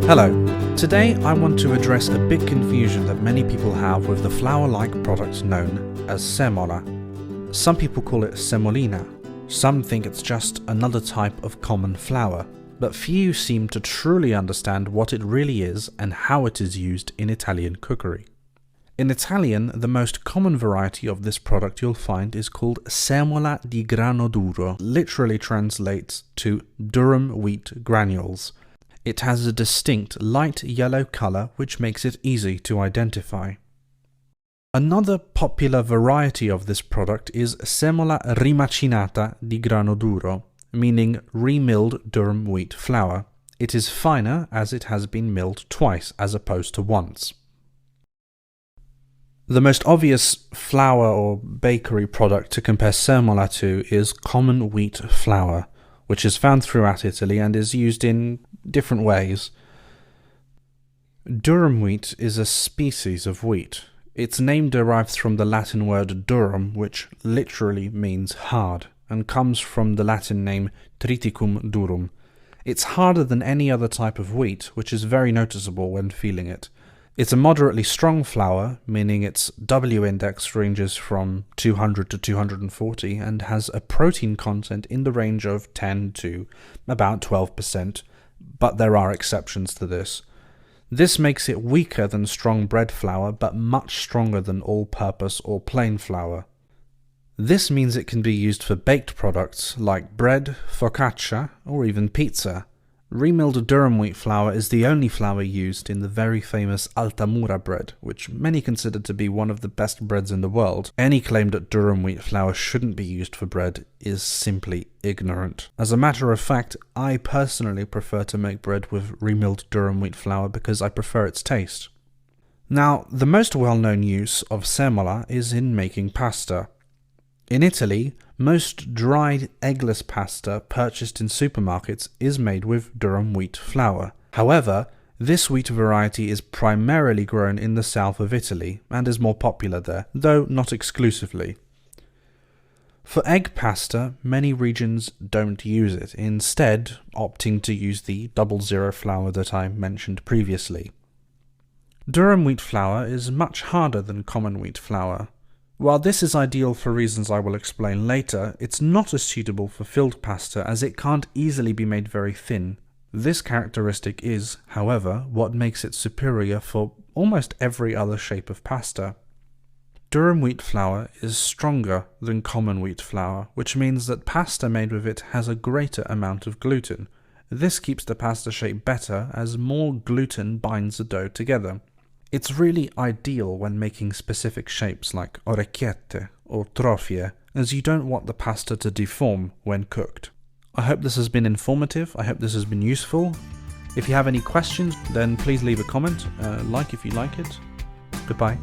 Hello. Today I want to address a big confusion that many people have with the flour-like product known as semola. Some people call it semolina. Some think it's just another type of common flour, but few seem to truly understand what it really is and how it is used in Italian cookery. In Italian, the most common variety of this product you'll find is called Semola Di Grano Duro, literally translates to Durum Wheat granules. It has a distinct light yellow colour which makes it easy to identify. Another popular variety of this product is Semola Rimacinata di Grano Duro, meaning remilled durum wheat flour. It is finer as it has been milled twice as opposed to once. The most obvious flour or bakery product to compare semola to is common wheat flour, which is found throughout Italy and is used in different ways. Durum wheat is a species of wheat. Its name derives from the Latin word durum, which literally means hard, and comes from the Latin name triticum durum. It's harder than any other type of wheat, which is very noticeable when feeling it. It's a moderately strong flour, meaning its W index ranges from 200 to 240 and has a protein content in the range of 10 to about 12%, but there are exceptions to this. This makes it weaker than strong bread flour, but much stronger than all-purpose or plain flour. This means it can be used for baked products like bread, focaccia, or even pizza. Remilled durum wheat flour is the only flour used in the very famous Altamura bread, which many consider to be one of the best breads in the world. Any claim that durum wheat flour shouldn't be used for bread is simply ignorant. As a matter of fact, I personally prefer to make bread with remilled durum wheat flour because I prefer its taste. Now, the most well-known use of semola is in making pasta. In Italy, most dried eggless pasta purchased in supermarkets is made with durum wheat flour. However, this wheat variety is primarily grown in the south of Italy and is more popular there, though not exclusively. For egg pasta, many regions don't use it, instead opting to use the 00 flour that I mentioned previously. Durum wheat flour is much harder than common wheat flour. While this is ideal for reasons I will explain later, it's not as suitable for filled pasta as it can't easily be made very thin. This characteristic is, however, what makes it superior for almost every other shape of pasta. Durum wheat flour is stronger than common wheat flour, which means that pasta made with it has a greater amount of gluten. This keeps the pasta shape better as more gluten binds the dough together. It's really ideal when making specific shapes like orecchiette or trofie, as you don't want the pasta to deform when cooked. I hope this has been informative, I hope this has been useful. If you have any questions, then please leave a comment, like if you like it. Goodbye.